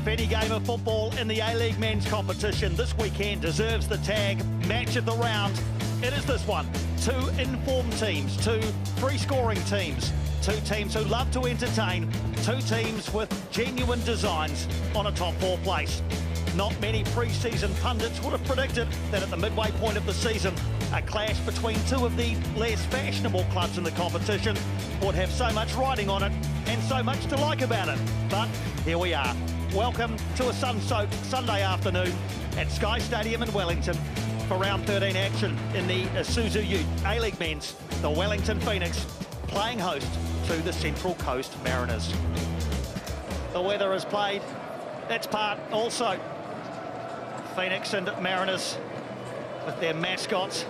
If any game of football in the A-League men's competition this weekend deserves the tag match of the round, it is this one. Two informed teams, two free-scoring teams, two teams who love to entertain, two teams with genuine designs on a top four place. Not many pre-season pundits would have predicted that at the midway point of the season, a clash between two of the less fashionable clubs in the competition would have so much riding on it and so much to like about it. But here we are. Welcome to a sun-soaked Sunday afternoon at Sky Stadium in Wellington for round 13 action in the Isuzu Ute A-League men's. The Wellington Phoenix playing host to the Central Coast Mariners. The weather has played its part also. Phoenix and Mariners with their mascots.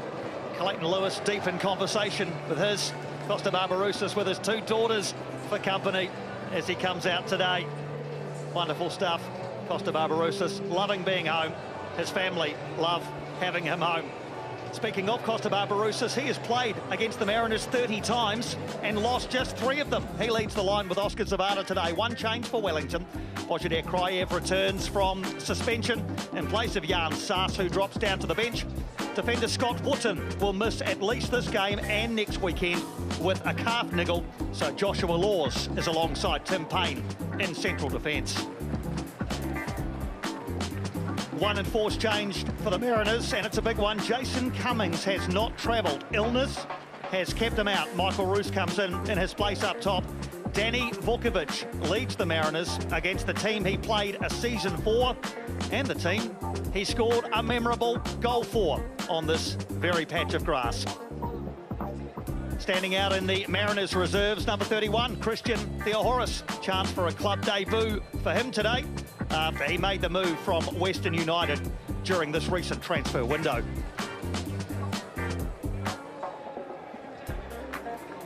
Clayton Lewis deep in conversation with his Costa Barbarouses, with his two daughters for company as he comes out today. Wonderful stuff. Costa Barbarouses loving being home. His family love having him home. Speaking of Costa Barbarouses, he has played against the Mariners 30 times and lost just 3 of them. He leads the line with Oscar Zavada today. One change for Wellington. Wajidar Kraev returns from suspension in place of Jan Saas, who drops down to the bench. Defender Scott Wooten will miss at least this game and next weekend with a calf niggle. So Joshua Laws is alongside Tim Payne in central defence. One enforced change for the Mariners, and it's a big one. Jason Cummings has not travelled. Illness has kept him out. Michael Roos comes in his place up top. Danny Vukovic leads the Mariners against the team he played a season for and the team he scored a memorable goal for on this very patch of grass. Standing out in the Mariners reserves, number 31, Christian Theohoris. Chance for a club debut for him today after he made the move from Western United during this recent transfer window.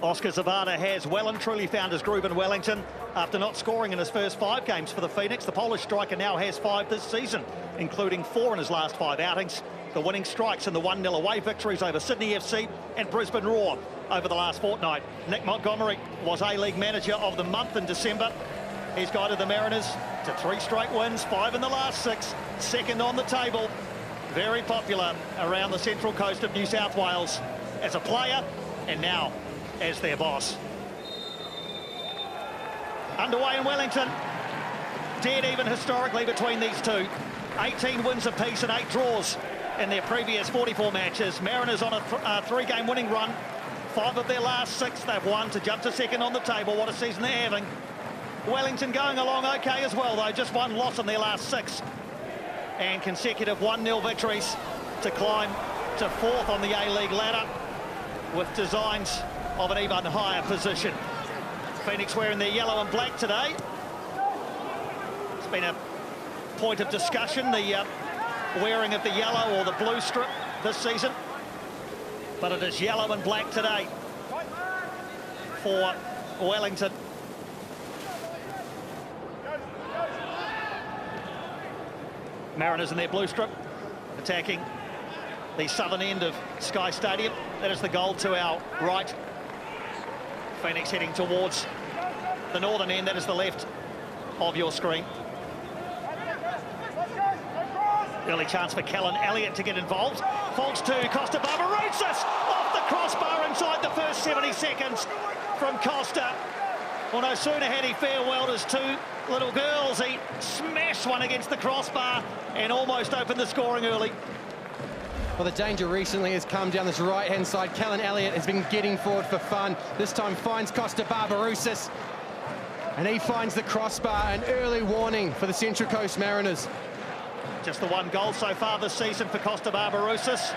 Oscar Zavada has well and truly found his groove in Wellington after not scoring in his first 5 games for the Phoenix. The Polish striker now has 5 this season, including 4 in his last 5 outings. The winning strikes in the 1-0 away victories over Sydney FC and Brisbane Roar over the last fortnight. Nick Montgomery was A-League Manager of the Month in December. He's guided the Mariners to 3 straight wins, 5 in the last 6, second on the table. Very popular around the central coast of New South Wales as a player and now as their boss. Underway in Wellington. Dead even historically between these two. 18 wins apiece and 8 draws in their previous 44 matches. Mariners on a 3-game winning run. 5 of their last 6 they've won to jump to second on the table. What a season they're having. Wellington going along okay as well, though. Just 1 loss in their last 6. And consecutive 1-0 victories to climb to 4th on the A-League ladder with designs of an even higher position. Phoenix wearing their yellow and black today. It's been a point of discussion, the wearing of the yellow or the blue strip this season. But it is yellow and black today for Wellington. Mariners in their blue strip, attacking the southern end of Sky Stadium. That is the goal to our right. Phoenix heading towards the northern end. That is the left of your screen. Early chance for Callan Elliott to get involved. Falls to Costa Barbarouses. Off the crossbar inside the first 70 seconds from Costa. Well, no sooner had he farewelled his 2 little girls, he smashed one against the crossbar and almost opened the scoring early. Well, the danger recently has come down this right-hand side. Callan Elliott has been getting forward for fun. This time finds Costa Barbarouses, and he finds the crossbar. An early warning for the Central Coast Mariners. Just the 1 goal so far this season for Costa Barbarouses.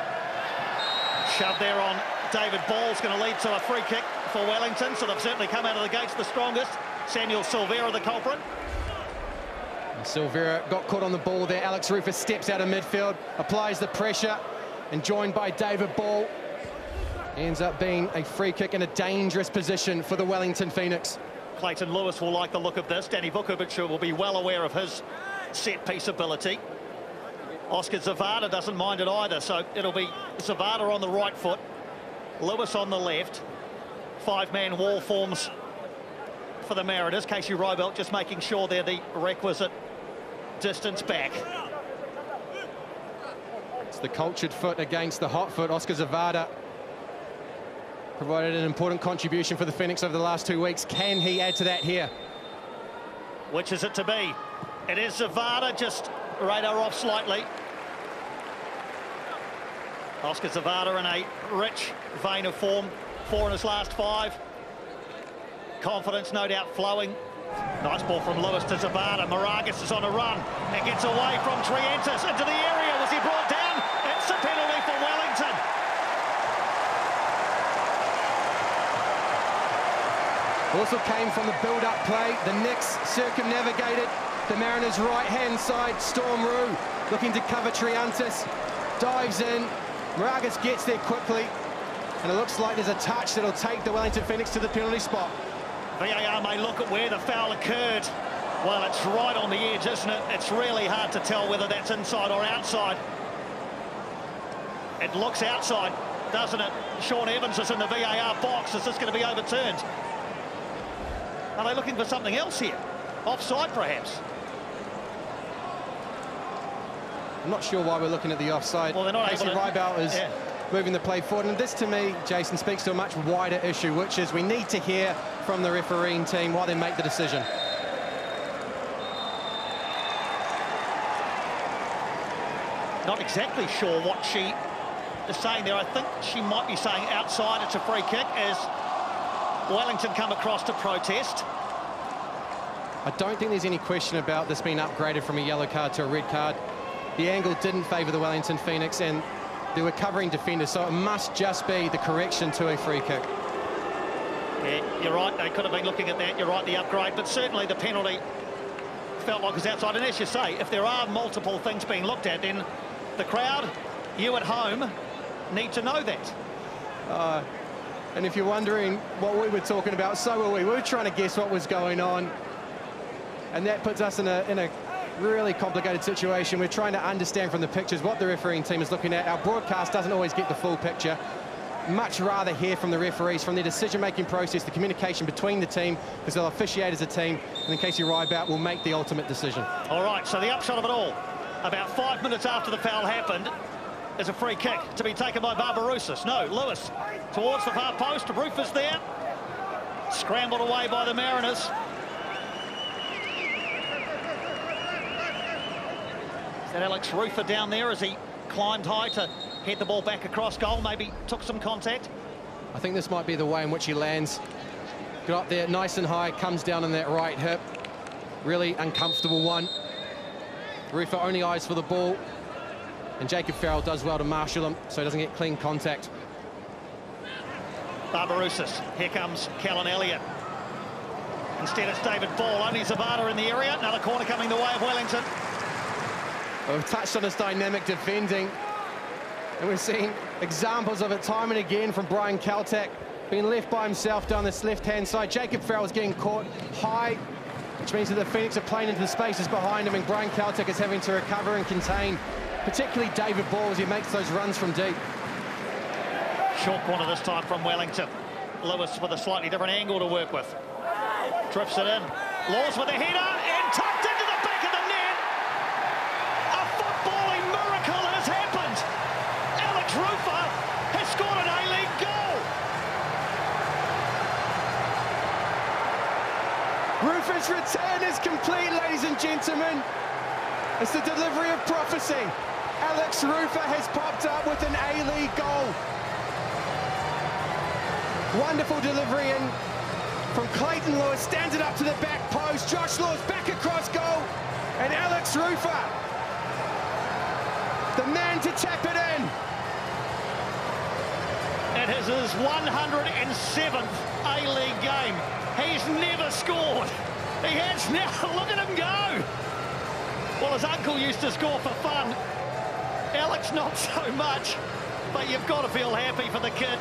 Shove there on David Ball's going to lead to a free kick for Wellington, so they've certainly come out of the gates the strongest. Samuel Silvera, the culprit. Silvera got caught on the ball there. Alex Rufus steps out of midfield, applies the pressure, and joined by David Ball. Ends up being a free kick in a dangerous position for the Wellington Phoenix. Clayton Lewis will like the look of this. Danny Vukovic will be well aware of his set-piece ability. Oscar Zavada doesn't mind it either, so it'll be Zavada on the right foot, Lewis on the left. 5-man wall forms for the Mariners. Casey Roybelt just making sure they're the requisite distance back. It's the cultured foot against the hot foot. Oscar Zavada provided an important contribution for the Phoenix over the last 2 weeks. Can he add to that here? Which is it to be? It is Zavada, just radar off slightly. Oscar Zavada in a rich vein of form, 4 in his last 5. Confidence no doubt flowing. Nice ball from Lewis to Zavada. Moragas is on a run and gets away from Trientis into the area. Was he brought down? It's a penalty for Wellington. Also came from the build-up play. The Knicks circumnavigated the Mariners' right-hand side. Storm Rue looking to cover Trientis. Dives in. Moragas gets there quickly. And it looks like there's a touch that'll take the Wellington Phoenix to the penalty spot. VAR may look at where the foul occurred. Well, it's right on the edge, isn't it? It's really hard to tell whether that's inside or outside. It looks outside, doesn't it? Sean Evans is in the VAR box. Is this going to be overturned? Are they looking for something else here? Offside, perhaps? I'm not sure why we're looking at the offside. Well, they're not Casey able to... Rybel is moving the play forward. And this, to me, Jason, speaks to a much wider issue, which is we need to hear from the refereeing team while they make the decision. Not exactly sure what she is saying there. I think she might be saying outside. It's a free kick as Wellington come across to protest. I don't think there's any question about this being upgraded from a yellow card to a red card. The angle didn't favour the Wellington Phoenix, and they were covering defenders, so it must just be the correction to a free kick. Yeah, you're right. They could have been looking at that. You're right, the upgrade, but certainly the penalty felt like it was outside. And as you say, if there are multiple things being looked at, then the crowd, you at home, need to know that. And if you're wondering what we were talking about, so were we. We were trying to guess what was going on. And that puts us in a really complicated situation. We're trying to understand from the pictures what the refereeing team is looking at. Our broadcast doesn't always get the full picture. Much rather hear from the referees, from their decision-making process, the communication between the team, because they'll officiate as a team, and then Casey Rybel will make the ultimate decision. All right, so the upshot of it all, about 5 minutes after the foul happened, is a free kick to be taken by Barbarouses. No, Lewis towards the far post. Roof is there. Scrambled away by the Mariners. Is that Alex Rufer down there as he climbed high to head the ball back across goal? Maybe took some contact. I think this might be the way in which he lands. Got up there nice and high, comes down on that right hip. Really uncomfortable one. Rufer only eyes for the ball. And Jacob Farrell does well to marshal him so he doesn't get clean contact. Barbarouses. Here comes Callan Elliott. Instead it's David Ball. Only Zavada in the area. Another corner coming the way of Wellington. Well, we've touched on his dynamic defending. And we've seen examples of it time and again from Brian Kaltak, being left by himself down this left-hand side. Jacob Farrell is getting caught high, which means that the Phoenix are playing into the spaces behind him, and Brian Kaltak is having to recover and contain, particularly David Ball as he makes those runs from deep. Short corner this time from Wellington. Lewis with a slightly different angle to work with. Drifts it in. Laws with a header and tucked into the back of the net. A footballing miracle has happened. Alex Rufer has scored an A-League goal. Rufer's return is complete, ladies and gentlemen. It's the delivery of prophecy. Alex Rufer has popped up with an A-League goal. Wonderful delivery in from Clayton Lewis, stands it up to the back post. Josh Law's back across goal, and Alex Rufer, the man to tap it in. It is his 107th A-League game. He's never scored. He has now. Look at him go. Well, his uncle used to score for fun. Alex, not so much, but you've got to feel happy for the kid.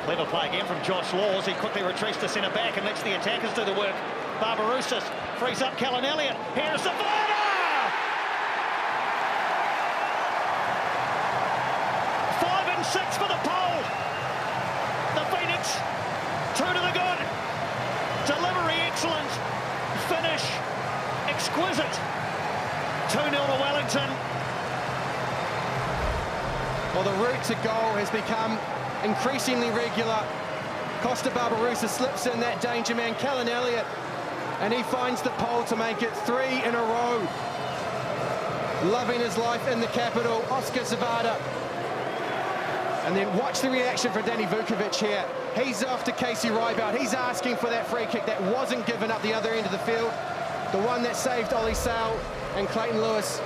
Clever play again from Josh Laws. He quickly retreats to centre back and lets the attackers do the work. Barbarouses frees up Callan Elliott. Here's Zavada! 5 and 6 for the pole. The Phoenix, 2 to the good. Delivery excellent. Finish exquisite. 2-0 to Wellington. Well, the route to goal has become increasingly regular. Costa Barbarousse slips in that danger man, Callan Elliott, and he finds the pole to make it 3 in a row. Loving his life in the capital, Oscar Zavada. And then watch the reaction for Danny Vukovic here. He's off to Casey Rybout. He's asking for that free kick that wasn't given up the other end of the field. The one that saved Ollie Sale and Clayton Lewis.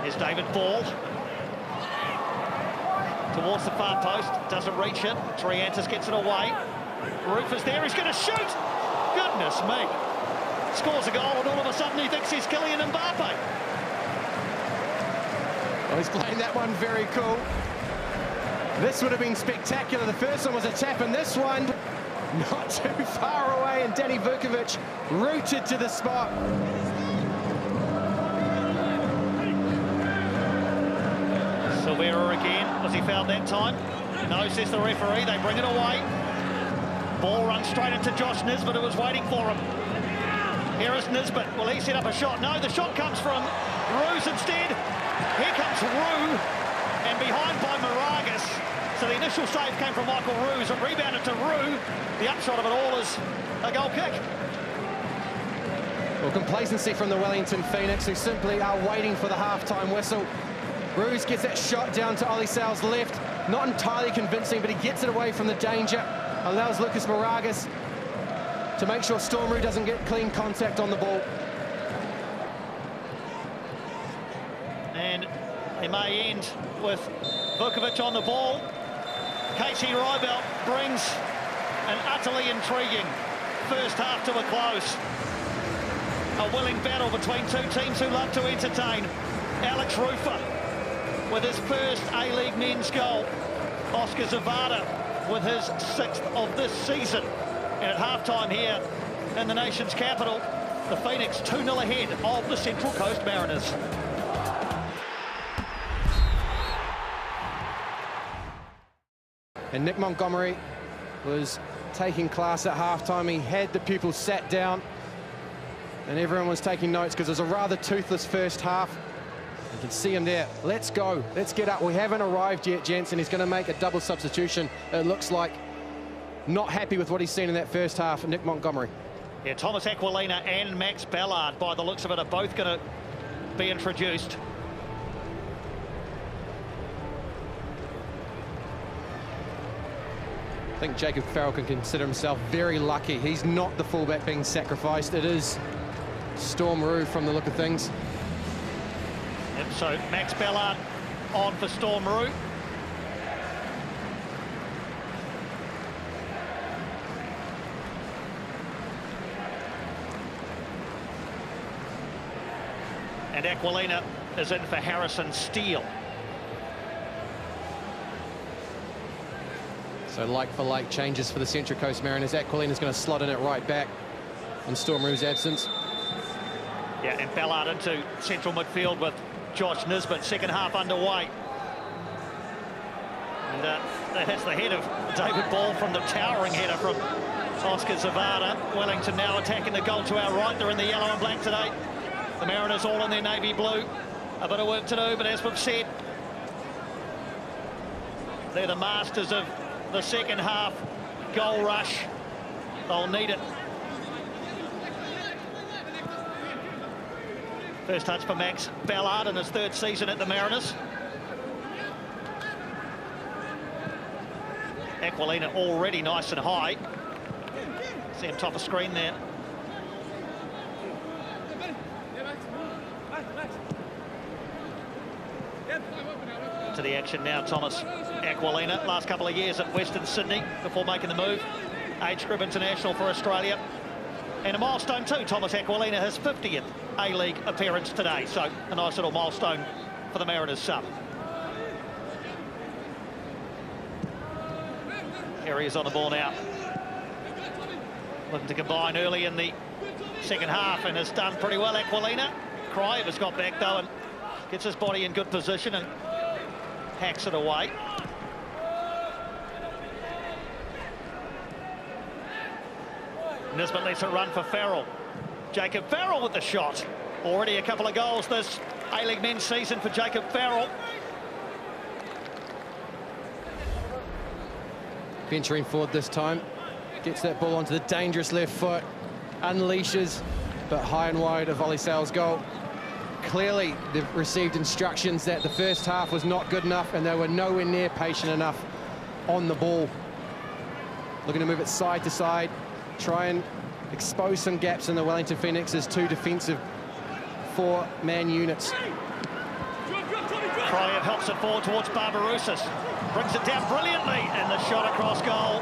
Here's David Ball. Towards the far post, doesn't reach it. Triantis gets it away. Roof is there, he's going to shoot! Goodness me. Scores a goal and all of a sudden he thinks he's Kylian Mbappe. Well, he's playing that one very cool. This would have been spectacular. The first one was a tap, and this one not too far away, and Danny Vukovic rooted to the spot. Silvera again. Was he fouled that time? No, says the referee. They bring it away. Ball runs straight into Josh Nisbet, who was waiting for him. Here is Nisbet. Will he set up a shot? No, the shot comes from Roos instead. Here comes Roo, and behind by Moragas. So the initial save came from Michael Roos. It rebounded to Roo. The upshot of it all is a goal kick. Well, complacency from the Wellington Phoenix, who simply are waiting for the half-time whistle. Roos gets that shot down to Ollie Sale's left. Not entirely convincing, but he gets it away from the danger. Allows Lucas Moragas to make sure Storm Roux doesn't get clean contact on the ball. And it may end with Vukovic on the ball. Casey Rybout brings an utterly intriguing first half to a close. A willing battle between two teams who love to entertain. Alex Rufer with his first A-League men's goal. Oscar Zavada with his 6th of this season. And at halftime here in the nation's capital, the Phoenix 2-0 ahead of the Central Coast Mariners. And Nick Montgomery was taking class at halftime. He had the pupils sat down, and everyone was taking notes because it was a rather toothless first half. You can see him there. Let's go. Let's get up. We haven't arrived yet, gents, and he's going to make a double substitution. It looks like not happy with what he's seen in that first half, Nick Montgomery. Yeah, Thomas Aquilina and Max Ballard, by the looks of it, are both going to be introduced. I think Jacob Farrell can consider himself very lucky. He's not the fullback being sacrificed. It is Storm Roux from the look of things. Yep, so Max Ballard on for Storm Roux. And Aquilina is in for Harrison Steele. So like-for-like changes for the Central Coast Mariners. Aquilina's going to slot in at right back in Storm Roux's absence. Yeah, and Ballard into central midfield with Josh Nisbet. Second half underway. And that hits the head of David Ball from the towering header from Oscar Zavada. Wellington now attacking the goal to our right. They're in the yellow and black today. The Mariners all in their navy blue. A bit of work to do, but as we've said, they're the masters of the second half goal rush. They'll need it. First touch for Max Ballard in his 3rd season at the Mariners. Aquilina already nice and high. See him top of screen there. To the action now, Thomas Aquilina. Last couple of years at Western Sydney before making the move. Age group international for Australia. And a milestone too, Thomas Aquilina, his 50th A-League appearance today. So a nice little milestone for the Mariners sub. Here he is on the ball now. Looking to combine early in the second half and has done pretty well, Aquilina. Cryer has got back though and gets his body in good position and hacks it away. Nisbet lets it run for Farrell. Jacob Farrell with the shot. Already a couple of goals this A-League men's season for Jacob Farrell. Venturing forward this time. Gets that ball onto the dangerous left foot. Unleashes, but high and wide of Ollie Sale's goal. Clearly, they've received instructions that the first half was not good enough and they were nowhere near patient enough on the ball. Looking to move it side to side, try and expose some gaps in the Wellington Phoenix's two defensive four-man units. Kraev helps it forward towards Barbarousis. Brings it down brilliantly, and the shot across goal.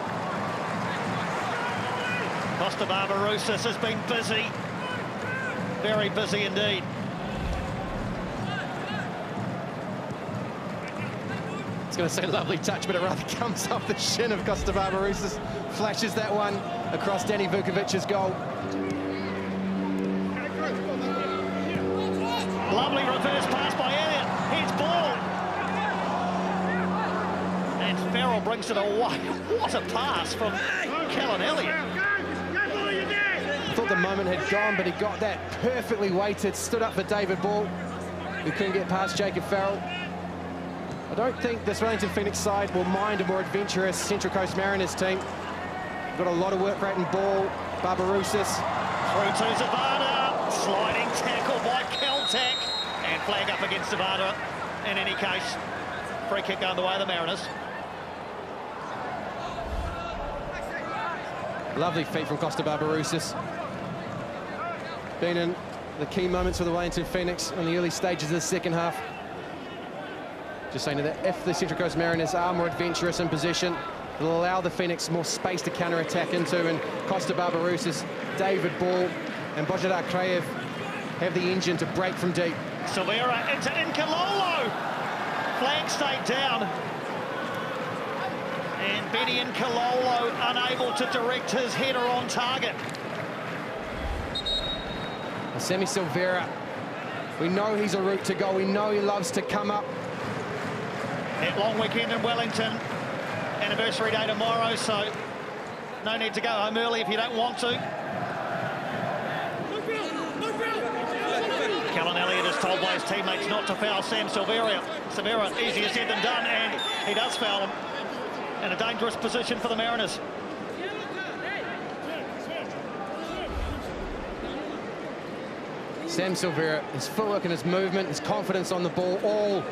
Costa Barbarousis has been busy. Very busy indeed. I was going to say lovely touch, but it rather comes off the shin of Costa Barbarousis. Flashes that one across Danny Vukovic's goal. Lovely reverse pass by Elliott. Here's ball. And Farrell brings it away. What a pass from Callan Elliott. Thought the moment had gone, but he got that perfectly weighted. Stood up for David Ball, who couldn't get past Jacob Farrell. I don't think this Wellington Phoenix side will mind a more adventurous Central Coast Mariners team. Got a lot of work rate in ball. Barbarousis. Through to Zavada. Sliding tackle by Caltac. And flag up against Zavada. In any case, free kick going the way of the Mariners. Lovely feat from Costa Barbarousis. Been in the key moments for the Wellington Phoenix in the early stages of the second half. Just saying that if the Central Coast Mariners are more adventurous in possession, it'll allow the Phoenix more space to counter-attack into, and Costa Barbarousis, David Ball and Bojdar Kraev have the engine to break from deep. Silvera into Inkalolo. Flag stayed down. And Benny Inkalolo unable to direct his header on target. Sammy Silvera, we know he's a route to go. We know he loves to come up. That long weekend in Wellington. Anniversary day tomorrow, so no need to go home early if you don't want to. Callan Elliott is told by his teammates not to foul Sam Silvera. Silvera, easier said than done, and he does foul him. In a dangerous position for the Mariners. Sam Silvera, his footwork and his movement, his confidence on the ball, all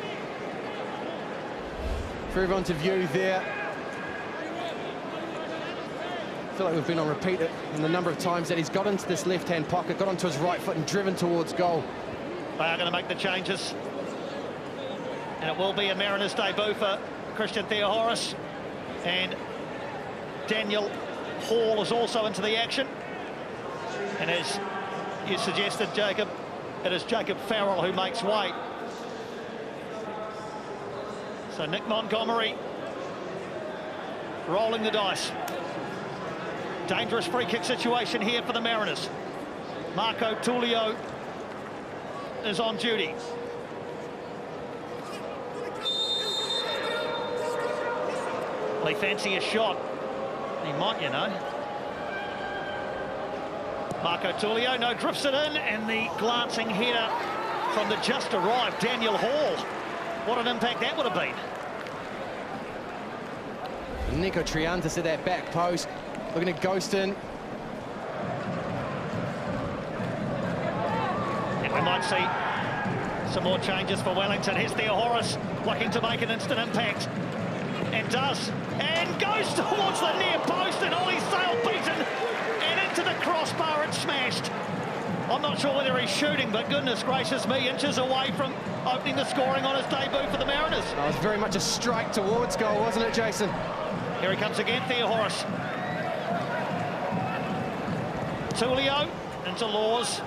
for everyone to view there. I feel like we've been on repeat in the number of times that he's got into this left-hand pocket, got onto his right foot and driven towards goal. They are going to make the changes. And it will be a Mariners debut for Christian Theohoris. And Daniel Hall is also into the action. And as you suggested, Jacob, it is Jacob Farrell who makes way. So Nick Montgomery rolling the dice. Dangerous free kick situation here for the Mariners. Marco Tullio is on duty. Well, he fancy a shot. He might, you know. Marco Tullio, no, drifts it in, and the glancing header from the just arrived Daniel Hall. What an impact that would have been. Nico Triantis at that back post, looking to ghost in. And we might see some more changes for Wellington. Here's Theohoris looking to make an instant impact. And does. And goes towards the near post, and Ollie Sale beaten. And into the crossbar and smashed. I'm not sure whether he's shooting, but goodness gracious me, inches away from opening the scoring on his debut for the Mariners. It was very much a strike towards goal, wasn't it, Jason? Here he comes again, Theohoris. Tullio into Laws.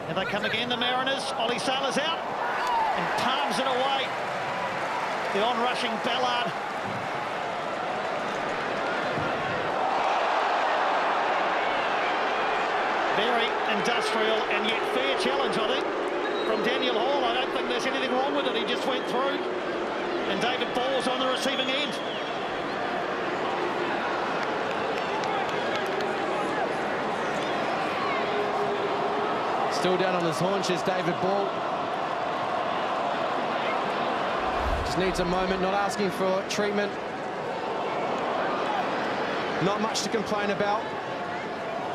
And they come again, the Mariners. Ollie Sale is out and palms it away. The on-rushing Ballard. Very industrial and yet fair challenge, I think, from Daniel Hall. I don't think there's anything wrong with it. He just went through. And David Ball's on the receiving end. Still down on his haunches, David Ball. Just needs a moment, not asking for treatment. Not much to complain about.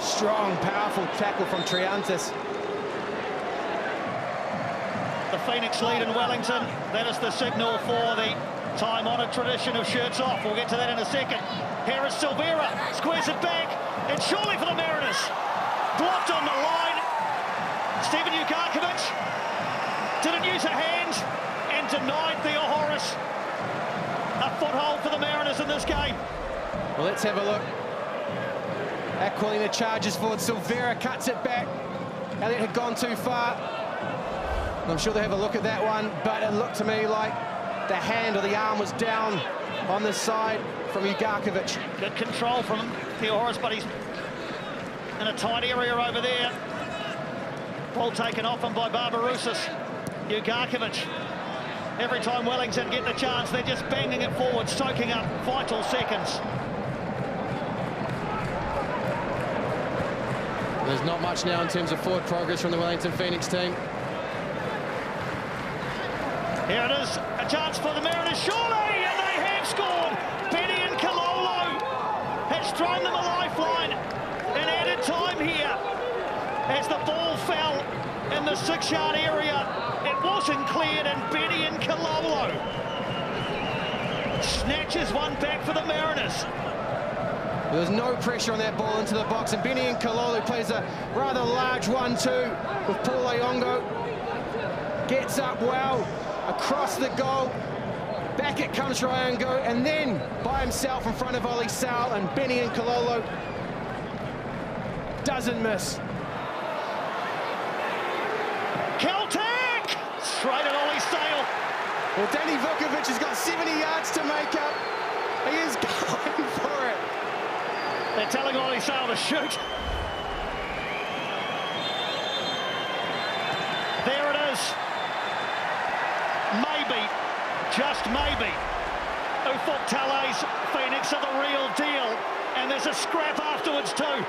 Strong, powerful tackle from Triantis. The Phoenix lead in Wellington. That is the signal for the time-honoured tradition of shirts off. We'll get to that in a second. Here is Silvera, squares it back, and surely for the Mariners. Blocked on the line. Stephen Ugarkovic didn't use a hand and denied Theo Horace a foothold for the Mariners in this game. Well, let's have a look. Aquilina charges forward. Silvera cuts it back. Elliott had gone too far. I'm sure they have a look at that one, but it looked to me like the hand or the arm was down on the side from Ugarkovic. Good control from Theo Horace, but he's in a tight area over there. Ball taken off him by Barbarousis. Ugarkovic. Every time Wellington get the chance, they're just banging it forward, soaking up vital seconds. There's not much now in terms of forward progress from the Wellington Phoenix team. Here it is, a chance for the Mariners, surely, and they have scored. Benny and Kalolo has thrown them a lifeline and added time here. As the ball fell in the 6-yard area, it wasn't cleared, and Benny and Kalolo snatches one back for the Mariners. There was no pressure on that ball into the box, and Benny and Kalolo plays a rather large 1-2 with Paul Ayongo. Gets up well, across the goal. Back it comes Ryango, and then by himself in front of Ollie Sal, and Benny and Kalolo doesn't miss. Celtic! Straight at Ollie Sale. Well, Danny Vukovic has got 70 yards to make up. He is going for it. They're telling Ollie Sale to shoot. There it is. Maybe, just maybe, Ufuk Tale's Phoenix are the real deal, and there's a scrap afterwards too.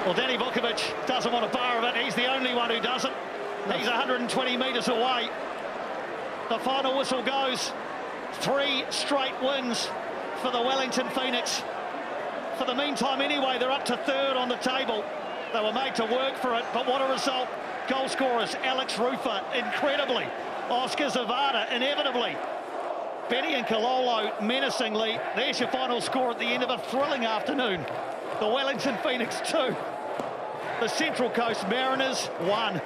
Well, Danny Vukovic doesn't want a bar of it. He's the only one who doesn't. He's 120 metres away. The final whistle goes. 3 straight wins for the Wellington Phoenix. For the meantime, anyway, they're up to 3rd on the table. They were made to work for it, but what a result. Goal scorers, Alex Rufer, incredibly. Oscar Zavada, inevitably. Benny and Kalolo, menacingly. There's your final score at the end of a thrilling afternoon. The Wellington Phoenix 2. The Central Coast Mariners 1.